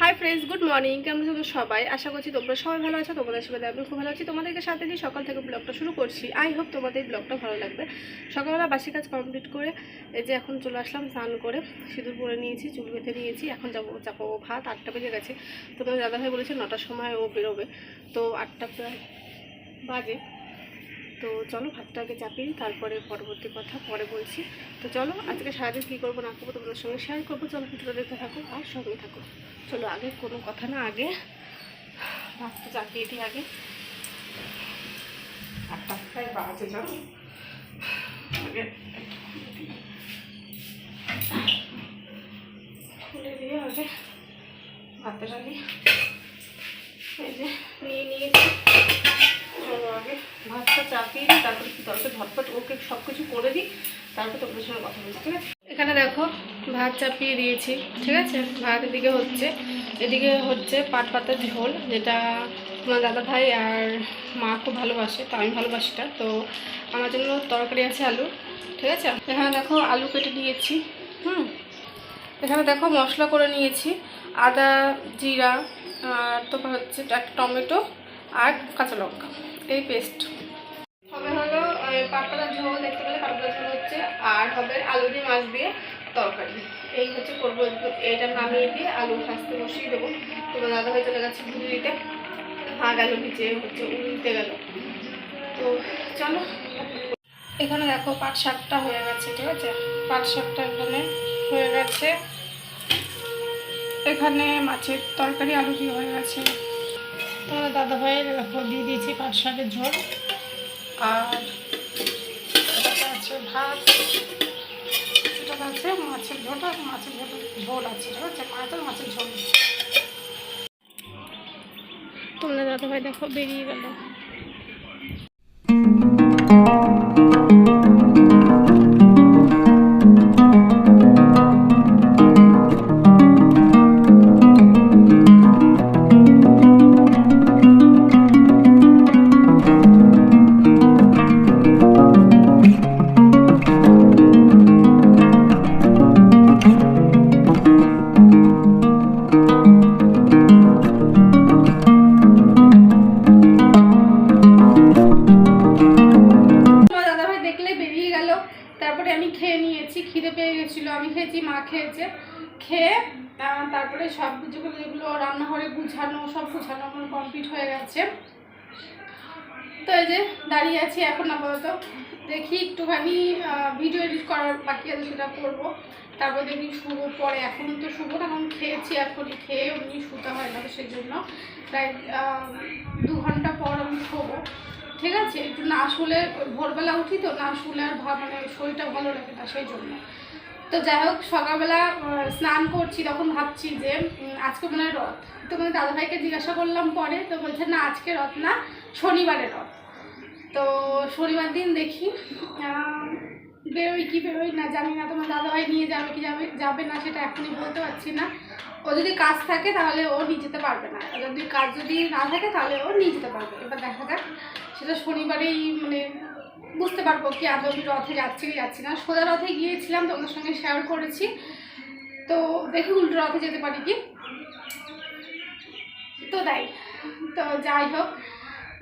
Hi friends, good morning. কেমন আছো সবাই? আশা করছি তোমরা সবাই ভালো আছো। তোমাদের সাথে আমি খুব ভালো আছি। তোমাদেরকে সাথে নিয়ে সকাল থেকে ব্লগটা শুরু করছি। আই হোপ তোমাদের ব্লগটা ভালো লাগবে। সকালবেলা বাসি কাজ কমপ্লিট করে এই যে এখন চলে আসলাম, স্নান করে সিঁদুর পরে নিয়েছি, চুল বেঁধে নিয়েছি। এখন চাপাবো ভাত। 8টা বেজে গেছে। তো তোমার দাদাভাই বলেছে 9টার সময় ও বেরোবে, তো 8টা প্রায় বাজে। তো চলো ভাতটাকে চাপিয়ে তারপরে পরবর্তী কথা পরে বলছি। তো চলো আজকে সারাদিন কী করবো না করবো তোমাদের সঙ্গে শেয়ার করবো। চলো ভিডিওটা দেখতে থাকো আর সঙ্গে থাকো। চলো আগে কোনো কথা না, আগে ভাতটা চাপিয়ে দিই। আগে 8টায় বাজে, চলো আগে খুলে দিয়ে আগে ভাতটা ডালি এই যে নিয়ে নিয়েছি। চলো আগে ভাতটা চাপিয়ে দিই, তারপরে কি দরকার ঝটপট ওকে সব কিছু করে দিই, তারপর তোমাদের সঙ্গে কথা বলছি, ঠিক আছে? এখানে দেখো ভাত চাপিয়ে দিয়েছি, ঠিক আছে? ভাত এদিকে হচ্ছে পাট পাতার ঝোল, যেটা তোমার দাদা ভাই আর মা খুব ভালোবাসে, তো আমি ভালোবাসি না। তো আমার জন্য তরকারি আছে আলু, ঠিক আছে? এখানে দেখো আলু কেটে নিয়েছি। এখানে দেখো মশলা করে নিয়েছি, আদা জিরা, তারপর হচ্ছে একটা টমেটো আর কাঁচা লঙ্কা, এই পেস্ট হবে। হলো পাট পাতার ঝোল, দেখতে পেলে পাট পাতার ঝোল হচ্ছে, আর হবে আলু দিয়ে মাছ দিয়ে তরকারি। এই হচ্ছে করবো। এইটা নামিয়ে দিয়ে আলু ভাজতে বসিয়ে দেবো। তোমার দাদা ভাই চলে গেছে ভুল দিতে, গেল নিচে হচ্ছে উল্টে গেল। তো চলো, এখানে দেখো পাট শাকটা হয়ে গেছে, ঠিক আছে? পাট শাকটা এখানে হয়ে গেছে। এখানে মাছের তরকারি আলু দিয়ে হয়ে গেছে। তোমার দাদা ভাইয়ের দেখো দিয়ে দিয়েছি পাট শাকের ঝোল, আর আছে ভাত, এটা আছে মাছের ঝোল, আর মাছের ঝোল আছে, ঠিক আছে? মাছের ঝোল। তোমাদের দাদা ভাই দেখো বেরিয়ে গেল। তারপরে আমি খেয়ে নিয়েছি, খিদে পেয়ে গেছিলো, আমি খেয়েছি, মা খেয়েছে। খেয়ে তারপরে সব যেগুলো রান্নাঘরে গুছানো আমার কমপ্লিট হয়ে গেছে। তো এই যে দাঁড়িয়ে আছি এখন। আপাতত দেখি একটুখানি ভিডিও এডিট করার বাকি আছে, সেটা করবো। তারপর দেখি শুবো পরে। এখন তো শুবো না, এখন খেয়েছি, এখনই খেয়ে অমনি শুতে হয় না, সেই জন্য প্রায় 2 ঘন্টা পর আমি শোবো, ঠিক আছে? একটু না শুলে ভোরবেলা উঠি, তো না শুলে আর মানে শরীরটা ভালো লাগে না, সেই জন্য। তো যাই হোক, সকালবেলা স্নান করছি, তখন ভাবছি যে আজকে মনে হয় রথ। তো মানে দাদাভাইকে জিজ্ঞাসা করলাম পরে, তো বলছে না আজকে রথ না, শনিবারে রথ। তো শনিবার দিন দেখি বেরোই কি বেরোই না জানি না। তোমার দাদাভাই নিয়ে যাবে কি যাবে না সেটা এখনই বলতে পারছি না। ও যদি কাজ থাকে তাহলে ও নিয়ে যেতে পারবে না, যদি কাজ না থাকে তাহলে ও নিয়ে যেতে পারবে। এবার দেখা যাক, সেটা শনিবারেই মানে বুঝতে পারবো কি আদৌ আমি রথে যাচ্ছি কি যাচ্ছি না। সোজা রথে গিয়েছিলাম, তোমাদের সঙ্গে শেয়ার করেছি। তো দেখি উল্টো রথে যেতে পারি কি। তো তাই, তো যাই হোক,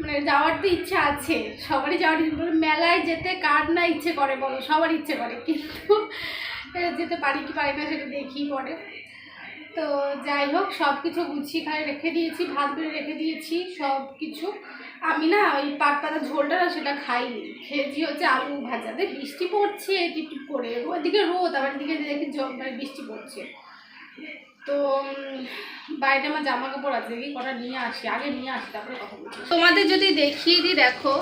মানে যাওয়ার তো ইচ্ছা আছে, সবারই যাওয়ার। মেলায় যেতে কার না ইচ্ছে করে বলো? সবার ইচ্ছে করে, কিন্তু যেতে পারি কি পারি না সেটা দেখি পরে। তো যাই হোক, সব কিছু গুছিয়ে খাই রেখে দিয়েছি, ভাত বেড়ে রেখে দিয়েছি সব কিছু। আমি না ওই পাট পাতার ঝোলটা না সেটা খাইনি, খেয়েছি হচ্ছে আলু ভাজাতে। বৃষ্টি পড়ছে টিপটিপ করে, ওইদিকে রোদ, আবার দিকে দেখি মানে বৃষ্টি পড়ছে। তো বাইরে আমার জামা কাপড় আছে, দেখি কটা নিয়ে আসি, আগে নিয়ে আসি তারপরে কথা বলছি। তোমাদের যদি দেখিয়ে দিই, দেখো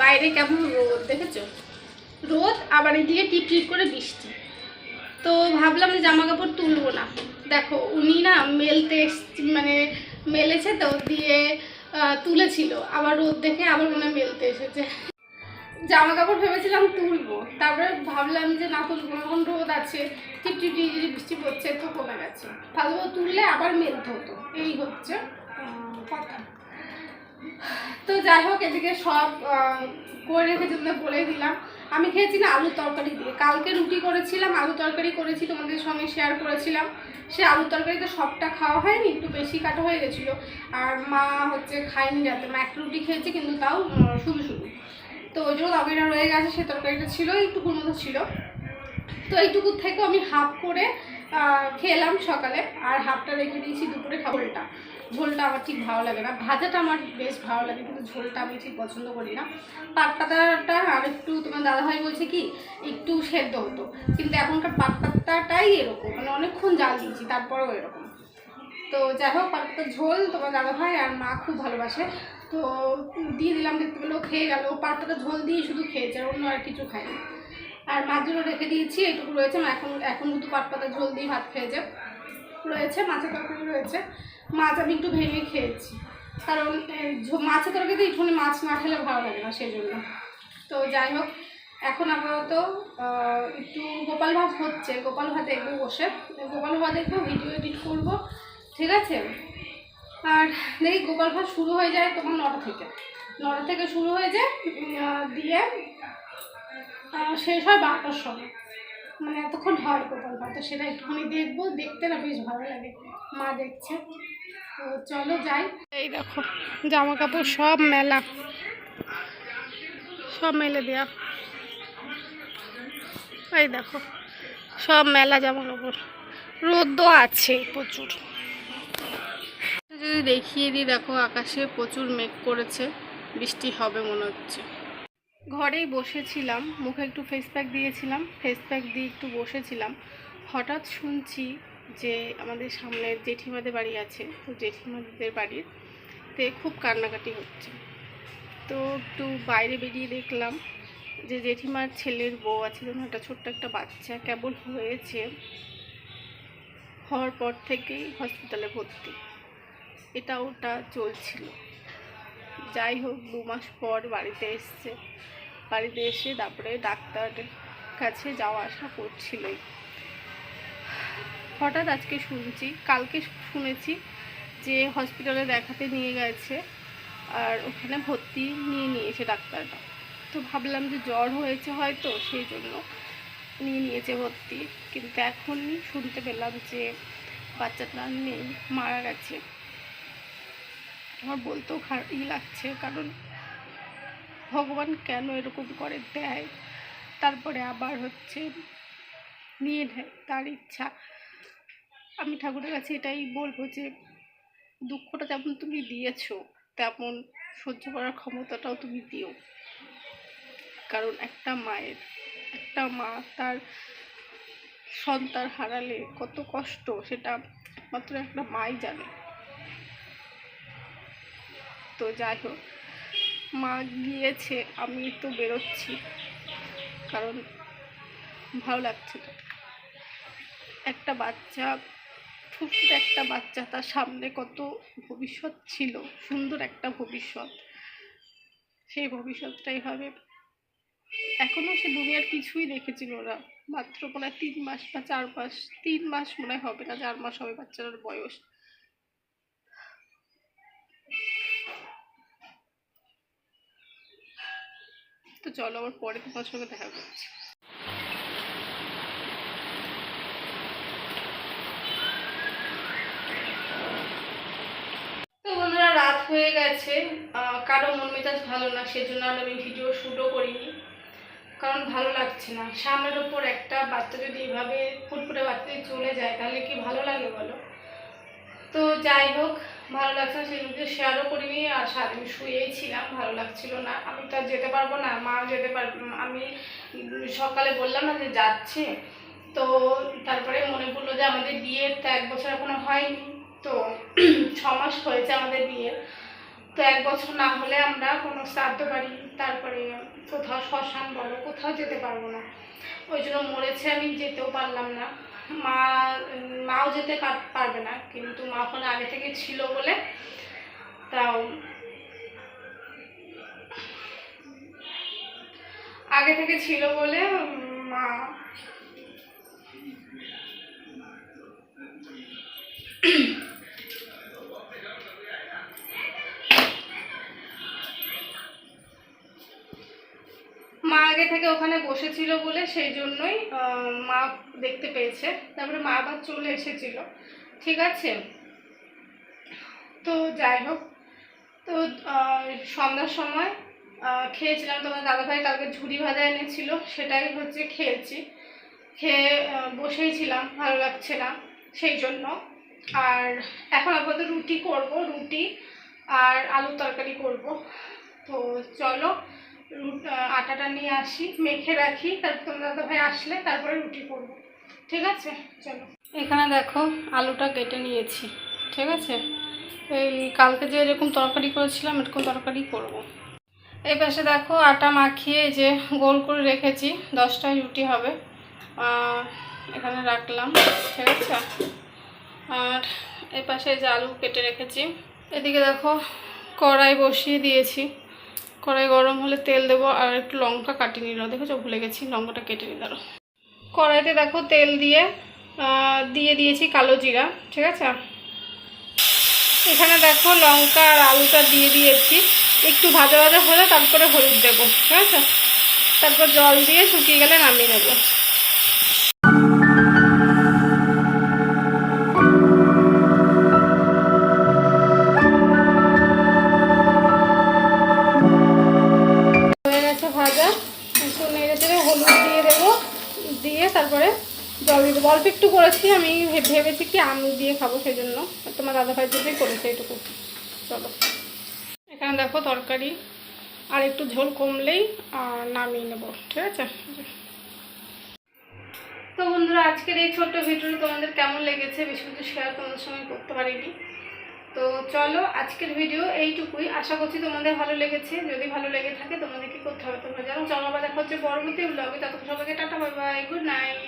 বাইরে কেমন রোদ, দেখেছো? রোদ, আবার এদিকে টিপ টিপ করে বৃষ্টি। তো ভাবলাম যে জামা কাপড় তুলবো না। দেখো উনি না মানে মেলেছে, তো দিয়ে তুলেছিল, আবার রোদ দেখে আবার মনে মেলতে এসেছে। জামা কাপড় ভেবেছিলাম তুলবো, তারপরে ভাবলাম যে না তুলবো, এখন রোদ আছে, টিপটিপ যদি বৃষ্টি পড়ছে, তো কমে গেছে। ভালো তুললে আবার মেলতে হতো, এই হচ্ছে কথা। তো যাই হোক, এদিকে সব করে রেখে যেগুলো বলে দিলাম। আমি খেয়েছি না আলুর তরকারি দিয়ে। কালকে রুটি করেছিলাম, আলু তরকারি করেছি, তোমাদের সঙ্গে শেয়ার করেছিলাম। সে আলু তরকারিতে সবটা খাওয়া হয়নি, একটু বেশি কাটা হয়ে গেছিলো। আর মা হচ্ছে খায়নি রাতে, মা একটা রুটি খেয়েছে, কিন্তু তাও শুধু শুধু। তো ওই জন্য তরকারিটা রয়ে গেছে, সে তরকারিটা ছিল এইটুকুর মতো ছিল। তো এইটুকুর থেকেও আমি হাফ করে খেলাম সকালে, আর হাফটা রেখে দিয়েছি দুপুরে খাবারটা। ঝোলটা আমার ঠিক ভালো লাগে না, ভাজাটা আমার বেশ ভালো লাগে, কিন্তু ঝোলটা আমি ঠিক পছন্দ করি না। পাট পাতাটা আর একটু, তোমার দাদাভাই বলছে কি একটু সেদ্ধ হতো, কিন্তু এখনকার পাট পাতাটাই এরকম, মানে অনেকক্ষণ জাল দিয়েছি তারপরেও এরকম। তো যাই হোক, পাট পাতার ঝোল তোমার দাদাভাই আর মা খুব ভালোবাসে, তো দিয়ে দিলাম। দেখতে পেলেও খেয়ে গেল, পাট পাতার ঝোল দিয়ে শুধু খেয়েছে, আর অন্য আর কিছু খায়নি। আর মাছগুলো রেখে দিয়েছি, এইটুকু রয়েছে। এখন শুধু পাট পাতার ঝোল দিয়ে ভাত খেয়েছে রয়েছে। মাছের তরকারি রয়েছে, মাছ আমি একটু ভেঙে খেয়েছি, কারণ মাছের তরকারিতে একটুখানি মাছ না খেলে ভালো লাগে না, সেই জন্য। তো যাই হোক, এখন আপাতত একটু গোপাল ভাত হচ্ছে, গোপাল ভাত দেখবো বসে, গোপাল ভাত দেখবো, ভিডিও এডিট করবো, ঠিক আছে। আর দেখি গোপাল ভাত শুরু হয়ে যায় তোমার 9টা থেকে শুরু হয়ে যায়, দিয়ে শেষ হয় 12টার সময়, মানে এতক্ষণ হয় গোপাল ভাত। তো সেটা একটুখানি দেখবো, দেখতে না বেশ ভালো লাগে, মা দেখছে। তো চলো যাই। এই দেখো জামা কাপড় সব মেলা, সব মেলে দেয়া, এই দেখো সব মেলা জামা কাপড়, রোদও আছে প্রচুর। যদি দেখিয়ে দিই, দেখো আকাশে প্রচুর মেঘ করেছে, বৃষ্টি হবে মনে হচ্ছে। ঘরেই বসেছিলাম, মুখে একটু ফেস প্যাক দিয়েছিলাম, ফেস প্যাক দিয়ে একটু বসেছিলাম। হঠাৎ শুনছি যে আমাদের সামনে জেঠিমাদের বাড়ি আছে, তো জেঠিমাদের বাড়িতে খুব কান্নাকাটি হচ্ছে। তো একটু বাইরে বেরিয়ে দেখলাম যে জেঠিমার ছেলের বউ আছে, যেন একটা ছোট্ট একটা বাচ্চা কেবল হয়েছে, হওয়ার পর থেকেই হসপিটালে ভর্তি, এটা ওটা চলছিল। যাই হোক, 2 মাস পর বাড়িতে এসছে, বাড়িতে এসে তারপরে ডাক্তারের কাছে যাওয়া আসা করছিলই। হঠাৎ আজকে শুনছি, কালকে শুনেছি যে হসপিটালে দেখাতে নিয়ে গেছে, আর ওখানে ভর্তি নিয়েছে ডাক্তাররা। তো ভাবলাম যে জ্বর হয়েছে হয়তো, সেই জন্য নিয়েছে ভর্তি। কিন্তু এখনই শুনতে পেলাম যে বাচ্চাটা নেই, মারা গেছে। আমার বলতেও খারাপই লাগছে, কারণ ভগবান কেন এরকম করে দেয়, তারপরে আবার হচ্ছে নিয়ে নেয়, তার ইচ্ছা। আমি ঠাকুরের কাছে এটাই বলবো যে দুঃখটা যেমন তুমি দিয়েছো, তেমন সহ্য করার ক্ষমতাটাও তুমি দিও। কারণ একটা মা তার সন্তান হারালে কত কষ্ট, সেটা মাত্র একটা মাই জানে। তো যাই হোক, মা গিয়েছে, আমি তো বেরোচ্ছি, কারণ ভালো লাগছে না। একটা বাচ্চা, ছোট্ট একটা বাচ্চা, তার সামনে কত ভবিষ্যৎ ছিল, সুন্দর একটা ভবিষ্যৎ, সেই ভবিষ্যৎটা এভাবে। এখনো সে দুনিয়ার কিছুই দেখেছিল না, মাত্র মনে হয় 3 মাস বা 4 মাস, 3 মাস মনে হয় হবে না, 4 মাস হবে বাচ্চার বয়স। তো চলো, আবার পরে তোমার সঙ্গে দেখা করছি। তো বন্ধুরা, রাত হয়ে গেছে, কারো মন মেজাজ ভালো না, সেজন্য আমি ভিডিও শ্যুটও করিনি, কারণ ভালো লাগছে না। সামনের ওপর একটা বাচ্চা যদি এভাবে ফুটফুটে বাচ্চা চলে যায়, তাহলে কি ভালো লাগে বলো? তো যাই হোক, ভালো লাগছে না, সেই ভিডিও শেয়ারও করিনি। আর সারাদিন শুয়েই ছিলাম, ভালো লাগছিল না। আমি তো আর যেতে পারবো না, মা যেতে পারবো না। আমি সকালে বললাম না যে যাচ্ছে, তো তারপরে মনে পড়লো যে আমাদের বিয়ের তো 1 বছর এখনো হয়নি, তো 6 মাস হয়েছে আমাদের বিয়ে। তো 1 বছর না হলে আমরা কোনো শ্রাদ্ধ বাড়ি, তারপরে কোথাও শ্মশান বলো, কোথাও যেতে পারবো না। ওই জন্য মরেছে, আমি যেতেও পারলাম না। মাও যেতে পারবে না, কিন্তু মা ওখানে আগে থেকে ছিল বলে, তাও আগে থেকে ছিল বলে মা ওখানে বসেছিল বলে সেই জন্যই মা দেখতে পেয়েছে। তারপরে মা আবার চলে এসেছিল, ঠিক আছে। তো যাই হোক, তো সন্ধ্যার সময় খেয়েছিলাম। তোমার দাদাভাই কালকে ঝুড়ি ভাজা এনেছিল, সেটাই হচ্ছে খেয়েছি। খেয়ে বসেই ছিলাম, ভালো লাগছে না সেই জন্য। আর এখন আপাতত রুটি করব, রুটি আর আলুর তরকারি করব। তো চলো আটাটা নিয়ে আসি, মেখে রাখি, তারপর তোমার দাদাভাই আসলে তারপরে রুটি করব, ঠিক আছে। চলো, এখানে দেখো আলুটা কেটে নিয়েছি, ঠিক আছে। এই কালকে যে এরকম তরকারি করেছিলাম এরকম তরকারি করব। এই পাশে দেখো আটা মাখিয়ে যে গোল করে রেখেছি, 10টায় রুটি হবে, এখানে রাখলাম, ঠিক আছে। আর এই পাশে যে আলু কেটে রেখেছি। এদিকে দেখো কড়াই বসিয়ে দিয়েছি, কড়াই গরম হলে তেল দেবো। আর একটু লঙ্কা কাটিয়ে নিল, দেখেছো ভুলে গেছি, লঙ্কাটা কেটে নিই দাঁড়ো। কড়াইতে দেখো তেল দিয়ে দিয়েছি কালো জিরা, ঠিক আছে। এখানে দেখো লঙ্কা আর আলুটা দিয়ে দিয়েছি, একটু ভাজা ভাজা হলে তারপরে হলুদ দেবো, ঠিক আছে। তারপর জল দিয়ে শুকিয়ে গেলে নামিয়ে নেবো। হয়ে গেছে ভাজা, একটু নেড়ে চেড়ে হলুদ দিয়ে দেবো, দিয়ে তারপরে জল দিয়ে দেবো। অল্প একটু করেছি, আমি ভেবেছি কি আম দিয়ে খাবো, সেই জন্য। তোমার দাদাভাইয়ের জন্যই করেছে এইটুকু। চলো, এখানে দেখো তরকারি আর একটু ঝোল কমলেই নামিয়ে নেবো, ঠিক আছে। তো বন্ধুরা, আজকের এই ছোট্ট ভিডিওটা তোমাদের কেমন লেগেছে, বেশি কিছু শেয়ার তোমাদের সঙ্গে করতে পারিনি। তো চলো, আজকের ভিডিও এইটুকুই। আশা করছি তোমাদের ভালো লেগেছে। যদি ভালো লেগে থাকে তোমাদের কি করতে হবে তোমরা জানো। চলো, আবার দেখা হচ্ছে পরবর্তী ব্লগে। ততক্ষণ সবাইকে tata, bye bye, good night.